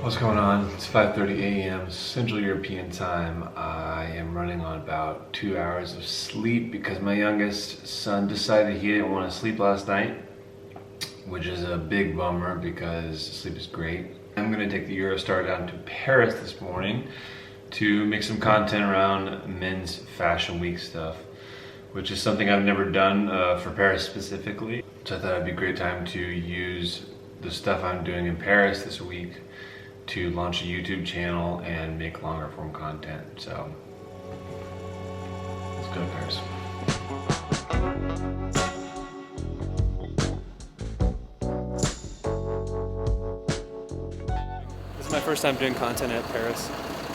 What's going on? It's 5:30 a.m. Central European time. I am running on about 2 hours of sleep because my youngest son decided he didn't want to sleep last night, which is a big bummer because sleep is great. I'm going to take the Eurostar down to Paris this morning to make some content around men's fashion week stuff, which is something I've never done for Paris specifically. So I thought it'd be a great time to use the stuff I'm doing in Paris this week to launch a YouTube channel and make longer form content. So let's go to Paris. This is my first time doing content at Paris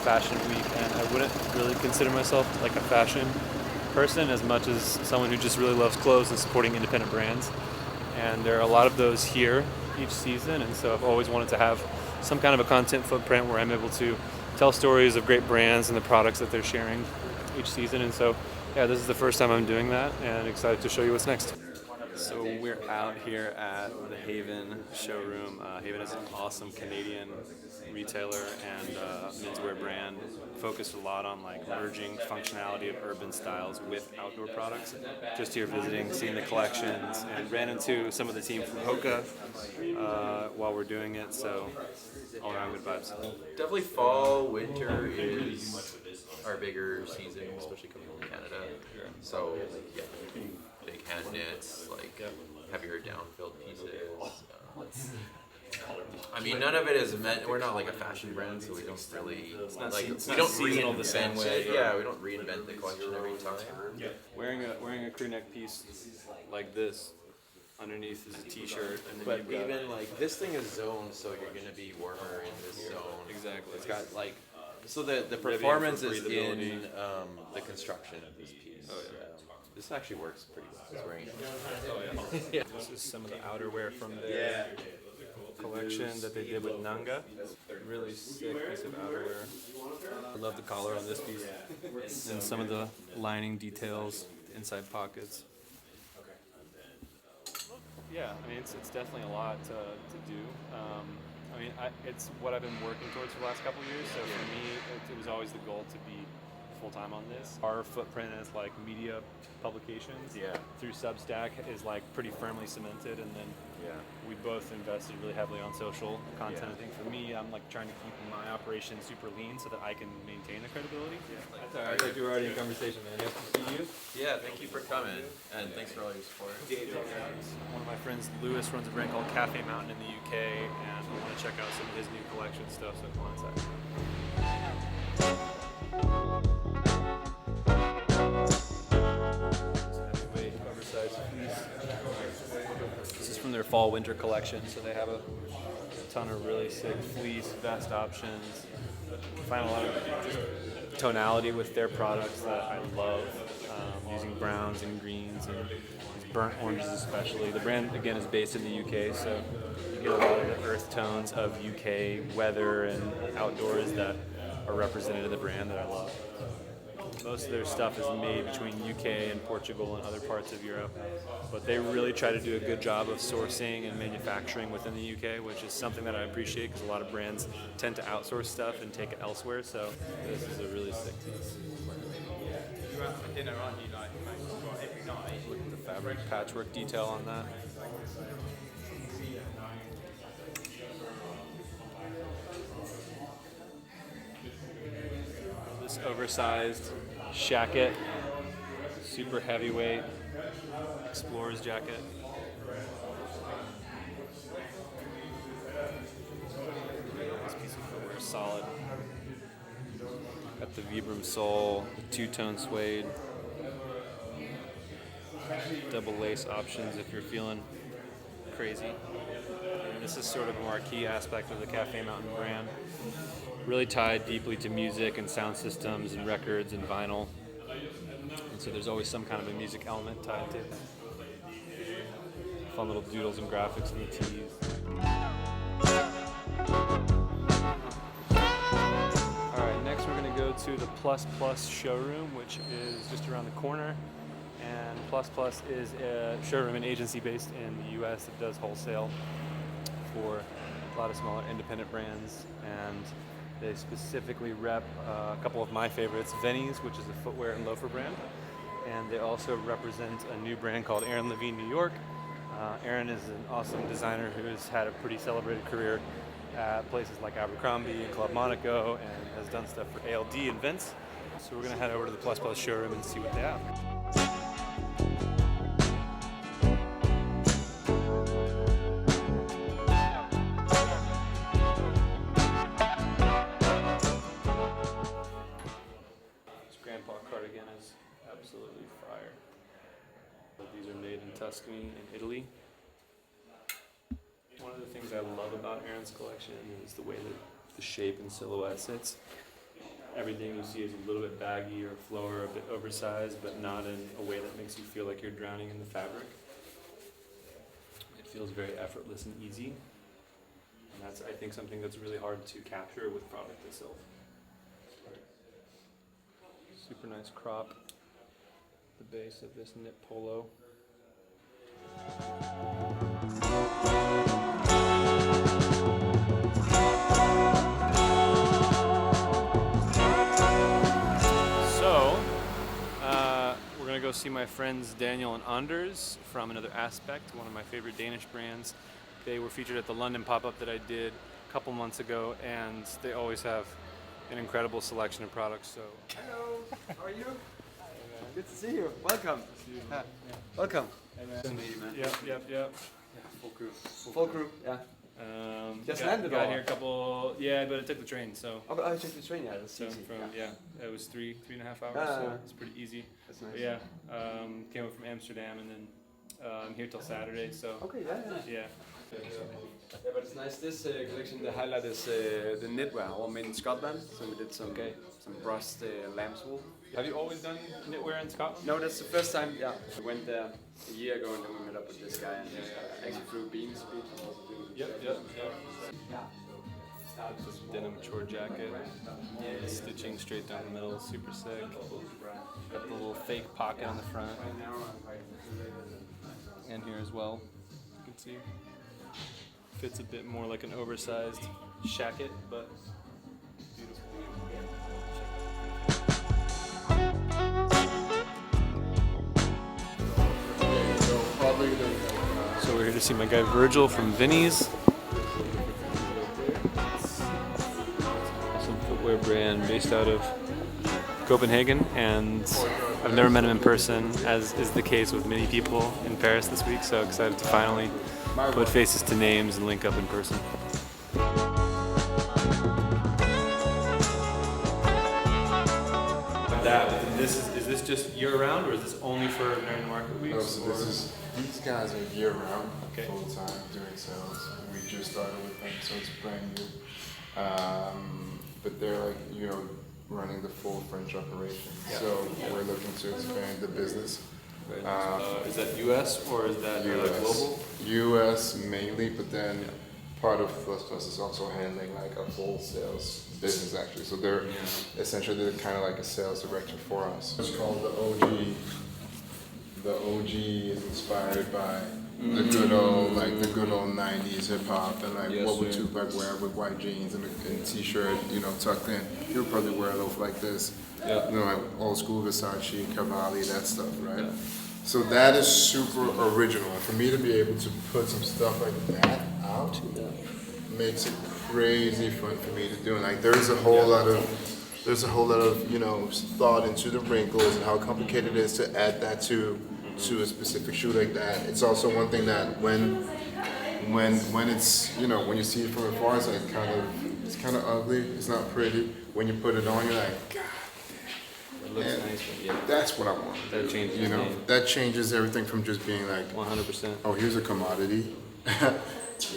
Fashion Week, and I wouldn't really consider myself like a fashion person as much as someone who just really loves clothes and supporting independent brands. And there are a lot of those here each season, and so I've always wanted to have some kind of a content footprint where I'm able to tell stories of great brands and the products that they're sharing each season. And so, yeah, this is the first time I'm doing that, and excited to show you what's next. So we're out here at the Haven showroom. Haven is an awesome Canadian retailer and menswear brand, focused a lot on like merging functionality of urban styles with outdoor products. Just here visiting, seeing the collections, and ran into some of the team from Hoka while we're doing it. So all around good vibes. Definitely fall, winter is our bigger season, especially coming from Canada. So yeah, big hand knits, like heavier down-filled pieces. I mean, none of it is meant. We're not like a fashion brand, so we don't really we don't reinvent the same way. Yeah, we don't reinvent the collection every time. Yeah. Wearing a crew neck piece like this underneath is a t-shirt, and then But you've got, even like this thing is zoned, so you're gonna be warmer in this zone. Exactly. It's got like so the performance is in the construction of this piece. Oh, yeah. This actually works pretty well. It's wearing it. Oh yeah. This is some of the outerwear from their collection that they did with Nanga. Really sick piece of outerwear. I love the collar on this piece, and some of the lining details, inside pockets. Yeah, I mean, it's definitely a lot to do. I mean, it's what I've been working towards for the last couple of years. So for me, it was always the goal to be full-time on this. Our footprint as like media publications through Substack is like pretty firmly cemented, and then we both invested really heavily on social content. I think for me, I'm like trying to keep my operation super lean so that I can maintain the credibility. That's all right. I thought you were already in conversation, man. Nice to see you. Yeah, thank you for coming, and thanks for all your support. One of my friends, Lewis, runs a brand called Cafe Mountain in the UK, and I want to check out some of his new collection stuff, so come on inside. Heavyweight, oversized piece. This is from their fall-winter collection, so they have a ton of really sick fleece, vest options. You find a lot of just tonality with their products that I love, using browns and greens and these burnt oranges especially. The brand, again, is based in the UK, so you get a lot of the earth tones of UK weather and outdoors that are represented in the brand that I love. Most of their stuff is made between UK and Portugal and other parts of Europe, but they really try to do a good job of sourcing and manufacturing within the UK, which is something that I appreciate because a lot of brands tend to outsource stuff and take it elsewhere, so this is a really sick piece. You're out for dinner, aren't you? Like every night. Look at the fabric patchwork detail on that. This oversized shacket, super heavyweight, explorer's jacket. This piece of footwear is solid. Got the Vibram sole, the two-tone suede, double lace options if you're feeling crazy. And this is sort of a marquee aspect of the Cafe Mountain brand. Really tied deeply to music and sound systems and records and vinyl. And so there's always some kind of a music element tied to it. Fun little doodles and graphics in the tees. Alright, next we're going to go to the Plus Plus showroom, which is just around the corner. And Plus Plus is a showroom and agency based in the US that does wholesale for a lot of smaller independent brands, and they specifically rep a couple of my favorites, Vinny's, which is a footwear and loafer brand, and they also represent a new brand called Aaron Levine New York. Aaron is an awesome designer who has had a pretty celebrated career at places like Abercrombie and Club Monaco, and has done stuff for ALD and Vince. So we're going to head over to the Plus Plus showroom and see what they have. This grandpa cardigan is absolutely fire. These are made in Tuscany in Italy. One of the things I love about Aaron's collection is the way that the shape and silhouette sits. Everything you see is a little bit baggy or flow or a bit oversized, but not in a way that makes you feel like you're drowning in the fabric. It feels very effortless and easy. And that's, I think, something that's really hard to capture with product itself. Super nice crop. The base of this knit polo. We're gonna go see my friends Daniel and Anders from Another Aspect, one of my favorite Danish brands. They were featured at the London pop-up that I did a couple months ago, and they always have an incredible selection of products. So, hello, how are you? Good to see you. Welcome. Welcome. Nice to meet you, man. Yep. Full crew. Full crew. Yeah. Just landed. Got here a couple. Yeah, but I took the train, so. Oh, but I took the train. Yeah, that's so easy. from it was three and a half hours. So it's pretty easy. That's nice. But yeah, came over from Amsterdam, and then I'm here till Saturday. So. Okay. Yeah. Yeah, but it's nice. This collection, the highlight is the knitwear, all made in Scotland. So we did some brushed lamb's wool. Have you always done knitwear in Scotland? No, that's the first time. Yeah, we went there a year ago, and then we met up with this guy, and actually flew beans. Yep. Some denim chore jacket, stitching straight down the middle, super sick. Got the little fake pocket on the front, and here as well. You can see fits a bit more like an oversized shacket, but beautiful. So we're here to see my guy Virgil from Vinny's. Awesome footwear brand based out of Copenhagen, and I've never met him in person, as is the case with many people in Paris this week, so excited to finally put faces to names and link up in person. Is this just year-round, or is this only for American Market Weeks? No, so these guys are year-round, okay. Full-time, doing sales. We just started with them, so it's brand new. But they're like, running the full French operation. Yeah. So we're looking to expand the business. Is that U.S. or is that global? U.S. mainly, but then part of Plus Plus is also handling like a full sales business actually. So they're essentially kind of like a sales director for us. It's called the OG. The OG is inspired by the good old 90s hip hop, and like what would Tupac wear with white jeans and a t-shirt, tucked in. He would probably wear a loaf like this. Yeah. Like old school Versace, Cavalli, that stuff, right? Yeah. So that is super original. And for me to be able to put some stuff like that out makes it crazy fun for me to do. And like there's a whole lot of thought into the wrinkles and how complicated it is to add that to a specific shoe like that. It's also one thing that when it's when you see it from afar, it's like kind of ugly. It's not pretty. When you put it on, you're like, God. It looks nice, but yeah. That's what I want. That changes. That changes everything from just being like 100%. Oh, here's a commodity,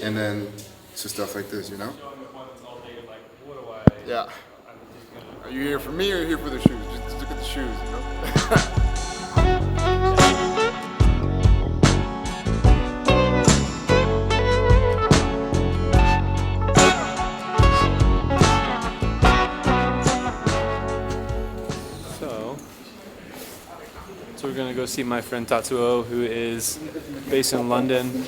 and then to stuff like this, Yeah. Are you here for me or are you here for the shoes? Just look at the shoes, So we're gonna go see my friend Tatsuo, who is based in London.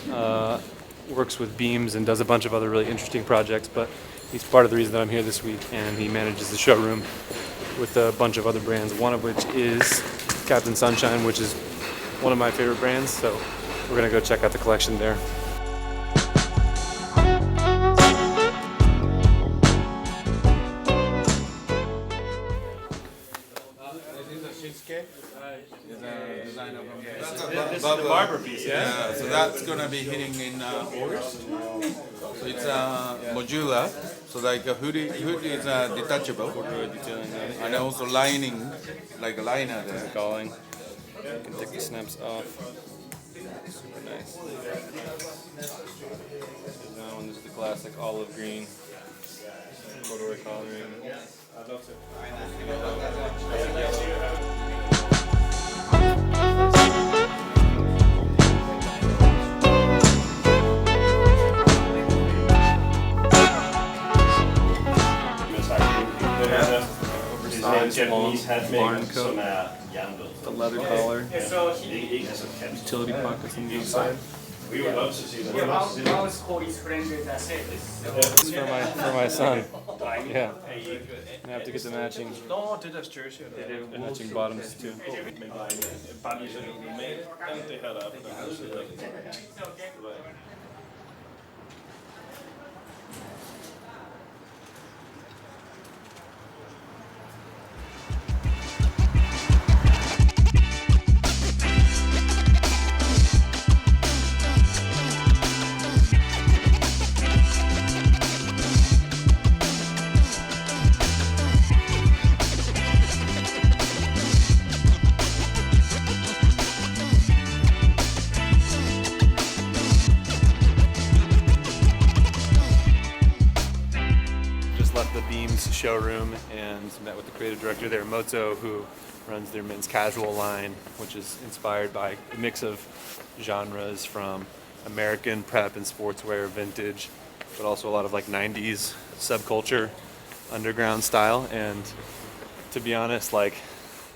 works with beams and does a bunch of other really interesting projects, but he's part of the reason that I'm here this week, and he manages the showroom with a bunch of other brands, one of which is Kaptain Sunshine, which is one of my favorite brands, so we're gonna go check out the collection there. This is the barber piece, yeah? So that's gonna be hitting in August. So it's modular, so like a hood is detachable, and also lining, like a liner there. Galling. You can take the snaps off. Super nice. That one is the classic olive green corduroy coloring. Japanese barn handmade coat. The leather collar. Utility pockets on the inside. We would love to see that. This is for my son. Yeah. I have to get the matching bottoms too. Left the Beams showroom and met with the creative director there, Moto, who runs their men's casual line, which is inspired by a mix of genres from American prep and sportswear, vintage, but also a lot of like 90s subculture, underground style. And to be honest, like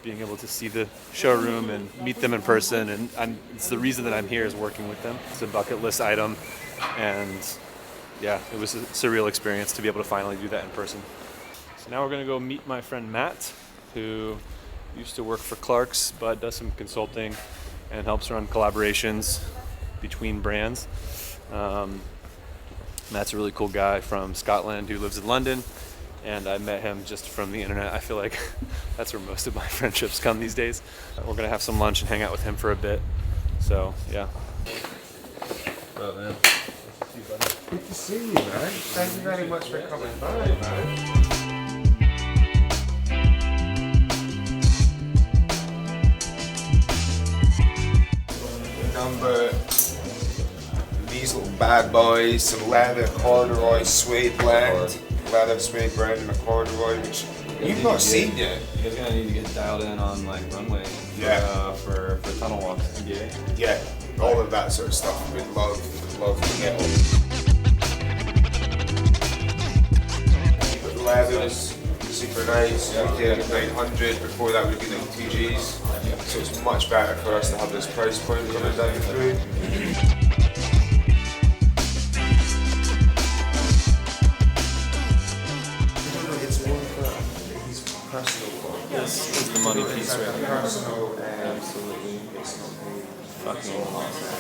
being able to see the showroom and meet them in person, and it's the reason that I'm here is working with them. It's a bucket list item, and yeah, it was a surreal experience to be able to finally do that in person. So now we're gonna go meet my friend Matt, who used to work for Clark's, but does some consulting and helps run collaborations between brands. Matt's a really cool guy from Scotland who lives in London, and I met him just from the internet. I feel like that's where most of my friendships come these days. We're gonna have some lunch and hang out with him for a bit. So yeah. Oh, man. Good to see you, man. Thank you very much for coming by, man. Number these little bad boys, some leather, corduroy, suede blend, leather, suede blend, and a corduroy, which you've not seen yet. You guys gonna need to get dialed in on like runway for tunnel walks. Yeah, all of that sort of stuff. We'd love to get leathers, super nice. We did at 900. Before that would be like TGs. So it's much better for us to have this price point coming down through. It's one for his personal one. This is the money piece right here. Personal, Absolutely. it's not paid. Fucking awesome.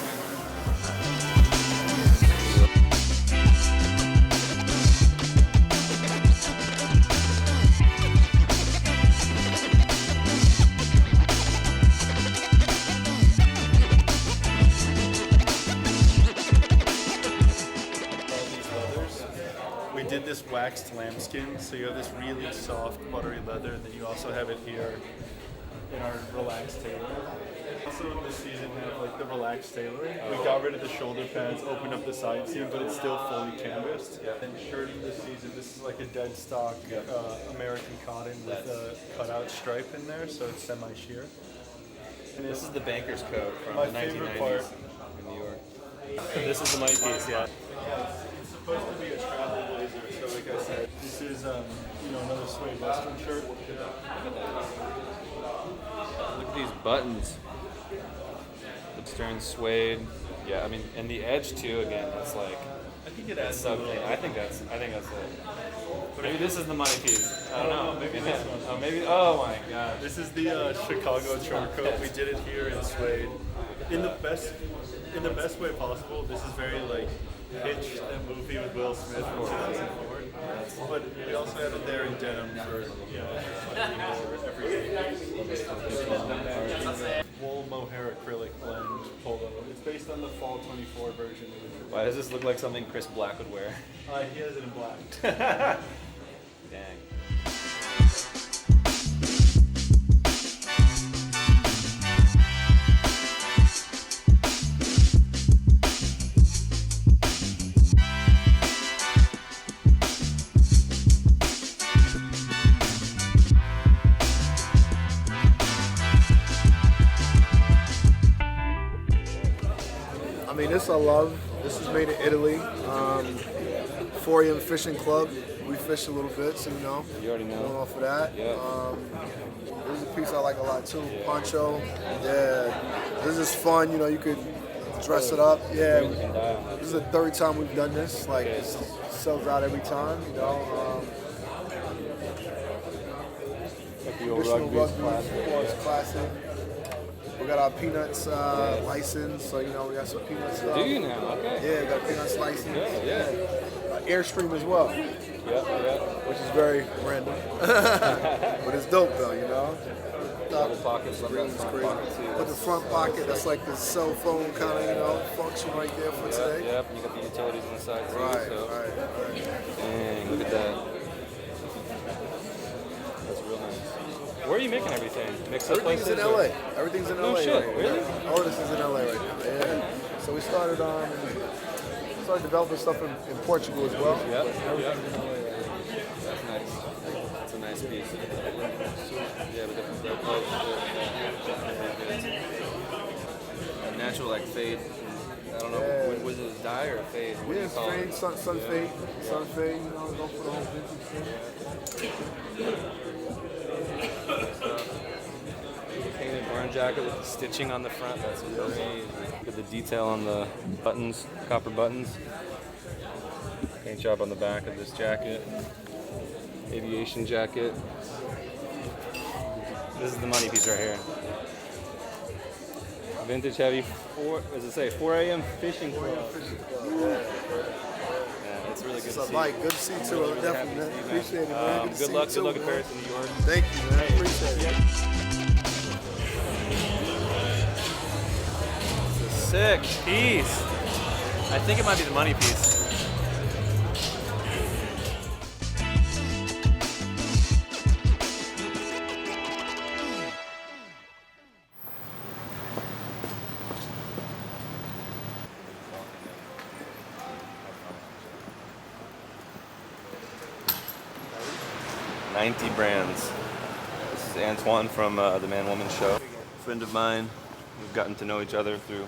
We did this waxed lambskin, so you have this really soft, buttery leather, and then you also have it here in our relaxed tailoring. Also this season have like the relaxed tailoring. We got rid of the shoulder pads, opened up the side seam, but it's still fully canvassed. And shirting this season, this is like a dead stock American cotton with a cutout stripe in there, so it's semi-sheer. And This is the banker's coat from my the favorite 1990s part. in New York. This is the money piece, yeah. It's supposed to be a travel blazer, so like I said, this is another suede western shirt. Look at these buttons. The stern suede, Yeah, I mean, and the edge too. Again, that's like. I think it adds something. I think that's it. Maybe this is the money piece. I don't know. Maybe this one. Oh, maybe. Oh my gosh. This is the Chicago charter coat. We did it here in suede, in the best way possible. This is very like Hitch, that movie with Will Smith from 2004. But we also have it there in denim for everyday. Wool mohair acrylic blend polo. It's based on the fall 24 version. Why does this look like something Chris Black would wear? He has it in black. Dang. I mean, this I love. This is made in Italy. 4 AM Fishing Club. We fish a little bit, so you know. You already know. Going off of that. Yeah. This is a piece I like a lot too. Poncho. Yeah. This is fun. You know, you could dress it up. Yeah. This is the 3rd time we've done this. Like, it sells out every time. You know. Traditional rugby, of course, classic. We got our Peanuts license, so you know we got some Peanuts. Do you now? Okay. Yeah, we got a Peanuts license. Yeah. Airstream as well. Yep. Which is very random, but it's dope though, you know. Double pockets, Screen. Put the front pocket. That's like the cell phone kind of, you know, function right there for today. Yep. And you got the utilities on the side too. Right. Dang, look at that. That's real nice. Where are you making everything? Everything's in LA. Everything's in LA. No shit, right really? now. All of this is in LA right now. Yeah. So we started developing stuff in Portugal as well. Yep. That's nice. That's a nice piece. Yeah, but the natural like fade. I don't know. Was it a dye or a fade? What do you call fade, it? sun fade. Sun fade. You know, go for the whole vintage thing. Painted barn jacket with the stitching on the front. That's crazy. Look at the detail on the buttons, copper buttons. Paint job on the back of this jacket. Aviation jacket. This is the money piece right here. Vintage heavy. 4 AM Fishing Club. Yeah, it's really good to see. Mike, good to see you too. Definitely, man. Appreciate it, man. Good luck at Paris and New York. Thank you, man. Appreciate it. It's a sick piece. I think it might be the money piece. Brands. This is Antoine from the Man Woman Show. Friend of mine. We've gotten to know each other through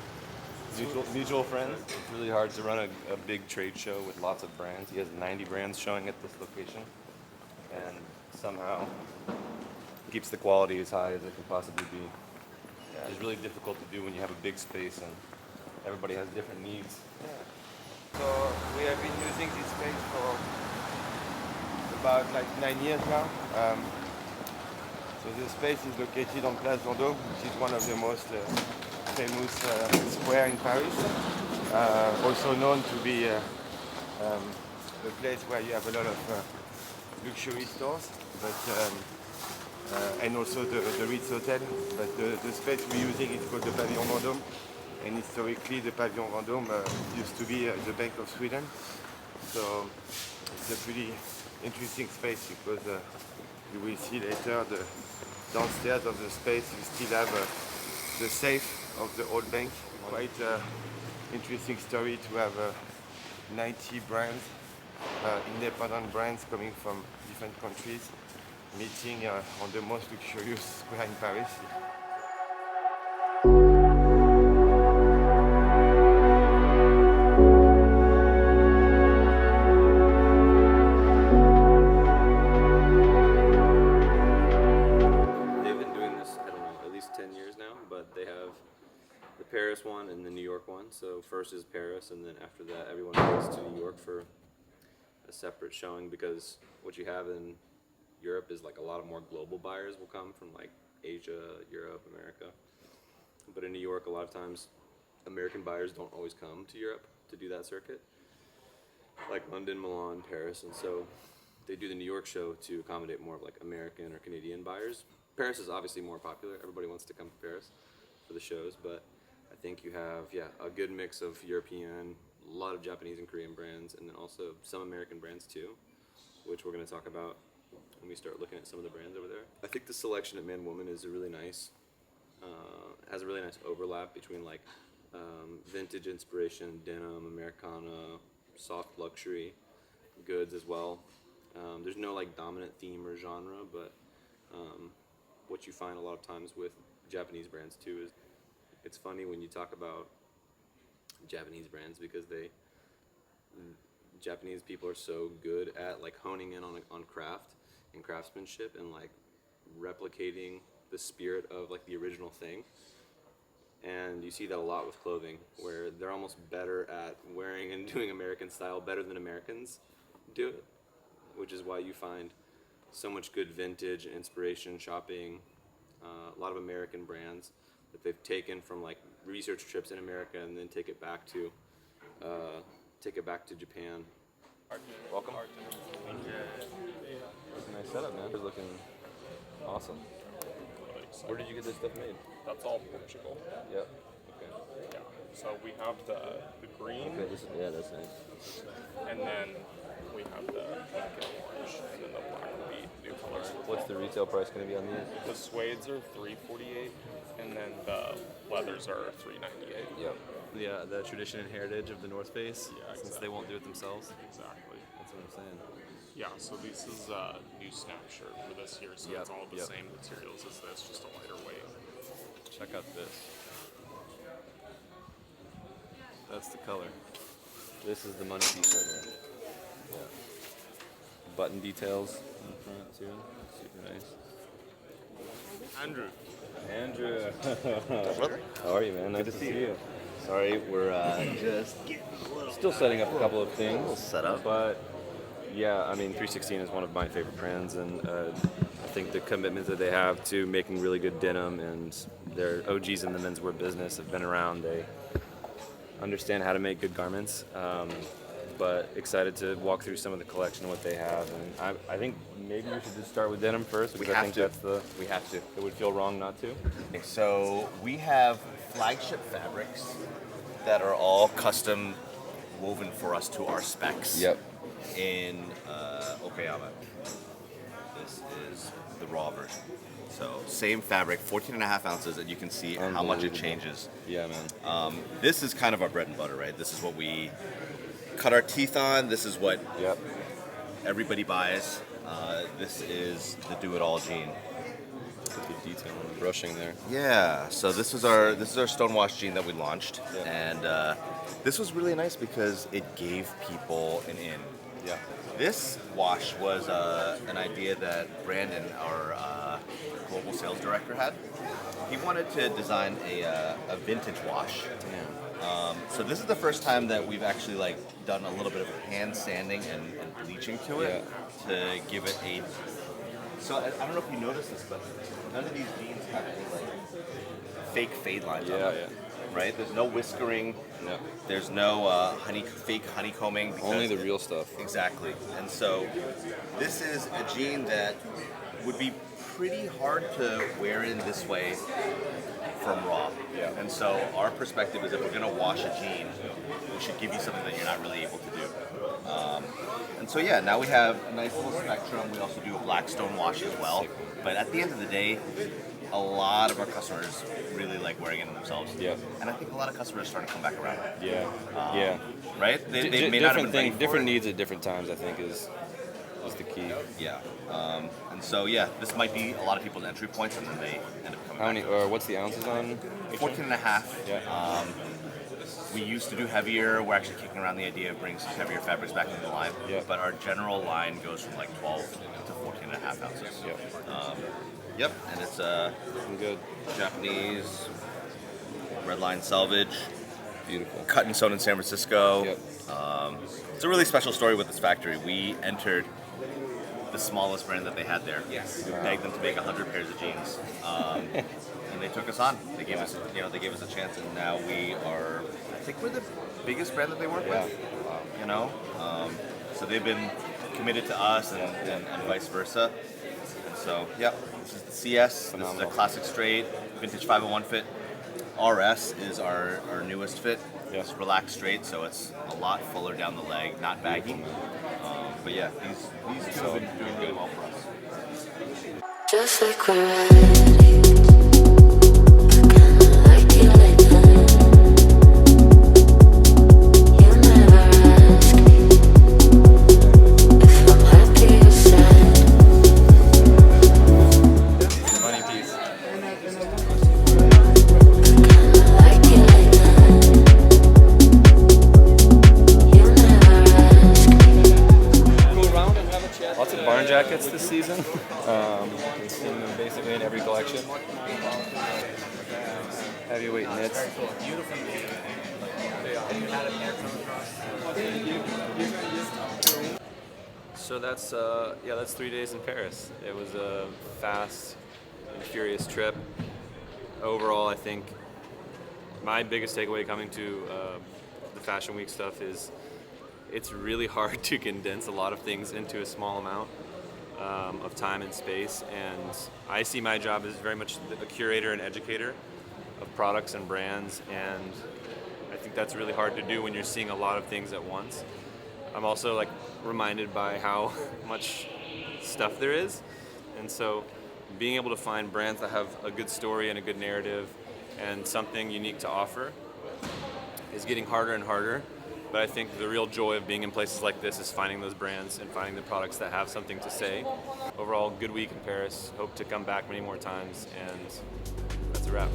mutual friends. It's really hard to run a big trade show with lots of brands. He has 90 brands showing at this location, and somehow keeps the quality as high as it can possibly be. Yeah, it's really difficult to do when you have a big space and everybody has different needs. So we have been using this space for about like 9 years now. So the space is located on Place Vendôme, which is one of the most famous square in Paris. Also known to be a place where you have a lot of luxury stores, but and also the Ritz Hotel. But the space we're using is called the Pavillon Vendôme, and historically the Pavillon Vendôme used to be the Bank of Sweden. So it's a pretty interesting space because you will see later the downstairs of the space you still have the safe of the old bank. Quite interesting story to have 90 brands, independent brands coming from different countries, meeting on the most luxurious square in Paris. Paris one and the New York one. So first is Paris, and then after that, everyone goes to New York for a separate showing, because what you have in Europe is like a lot of more global buyers will come from like Asia, Europe, America. But in New York, a lot of times, American buyers don't always come to Europe to do that circuit, like London, Milan, Paris, and so they do the New York show to accommodate more of like American or Canadian buyers. Paris is obviously more popular. Everybody wants to come to Paris for the shows, but I think you have, a good mix of European, a lot of Japanese and Korean brands, and then also some American brands too, which we're going to talk about when we start looking at some of the brands over there. I think the selection at Man Woman is a really nice, has a really nice overlap between like vintage inspiration, denim, Americana, soft luxury goods as well. There's no like dominant theme or genre, but what you find a lot of times with Japanese brands too is it's funny when you talk about Japanese brands, because Japanese people are so good at like honing in on craft and craftsmanship and like replicating the spirit of like the original thing. And you see that a lot with clothing, where they're almost better at wearing and doing American style better than Americans do it, which is why you find so much good vintage inspiration shopping, a lot of American brands that they've taken from like research trips in America and then take it back to Japan. Welcome. That's a nice setup, man. It's looking awesome. Where did you get this stuff made? That's all Portugal. Yep. Okay. Yeah. So we have the green. Okay, that's nice. And then we have the pink and orange, and then the black will be new colors. What's the retail price going to be on these? The suedes are $348, and then the leathers are $398. Yep. Yeah, the tradition and heritage of the North Face, since they won't do it themselves. Exactly. That's what I'm saying. Yeah, so this is a new snap shirt for this year, so it's all the same materials as this, just a lighter weight. Check out this. That's the color. This is the money piece right here. Yeah. Button details in the front too. Super nice. Andrew. Andrew. How are you, man? Nice to see you. Sorry, we're just still setting up a couple of things. Setup. But yeah, I mean, 316 is one of my favorite brands, and I think the commitment that they have to making really good denim, and they're OGs in the menswear business, have been around. They understand how to make good garments. But excited to walk through some of the collection of what they have, and I think maybe we should just start with denim first, because I think we have to. It would feel wrong not to. So we have flagship fabrics that are all custom woven for us to our specs. Yep. In Okayama. This is the raw version. So same fabric, 14.5 ounces, and you can see how much it changes. Yeah, man. This is kind of our bread and butter, right? This is what we cut our teeth on. This is what everybody buys. This is the do-it-all jean. The detail and the brushing there. Yeah. So this is our stonewash jean that we launched, and this was really nice because it gave people an in. Yeah. This wash was an idea that Brandon, our global sales director, had. He wanted to design a vintage wash. So this is the first time that we've actually like done a little bit of hand sanding and bleaching to it to give it a. So I don't know if you noticed this, but none of these jeans have any like fake fade lines on them. Right? There's no whiskering. No. There's no fake honeycombing. Only the real stuff. Exactly. And so this is a jean that would be pretty hard to wear in this way from raw. Yeah. And so our perspective is if we're going to wash a jean, we should give you something that you're not really able to do. And so yeah, now we have a nice little spectrum. We also do a black stone wash as well. But at the end of the day, a lot of our customers really like wearing it themselves. Yeah. And I think a lot of customers are starting to come back around. Yeah. Right? They may not have been ready for different it. needs at different times, I think, is the key. Yeah. And so yeah, this might be a lot of people's entry points, and then they end up coming back. What's the ounces on? 14.5. Yeah. We used to do heavier. We're actually kicking around the idea of bringing some heavier fabrics back into the line. Yeah. But our general line goes from like 12 to 14.5 ounces. Yep. And it's looking good. Japanese red line selvage. Beautiful. Cut and sewn in San Francisco. Yep. It's a really special story with this factory. We entered the smallest brand that they had there. Yes. We begged them to make 100 pairs of jeans, and they took us on. They gave us, they gave us a chance, and now we are. I think we're the biggest brand that they work with. You know, so they've been committed to us, and vice versa. And so, yeah, this is the CS. Phenomenal. This is a classic straight vintage 501 fit. RS is our newest fit. It's relaxed straight, so it's a lot fuller down the leg, not baggy. But yeah, these two have been doing really well for us. Just like we're ready. Jackets this season. We've seen them basically in every collection. Heavyweight knits. So that's 3 days in Paris. It was a fast and furious trip. Overall, I think my biggest takeaway coming to the Fashion Week stuff is it's really hard to condense a lot of things into a small amount of time and space, and I see my job as very much a curator and educator of products and brands, and I think that's really hard to do when you're seeing a lot of things at once. I'm also reminded by how much stuff there is, and so being able to find brands that have a good story and a good narrative and something unique to offer is getting harder and harder. But I think the real joy of being in places like this is finding those brands and finding the products that have something to say. Overall, good week in Paris. Hope to come back many more times, and that's a wrap.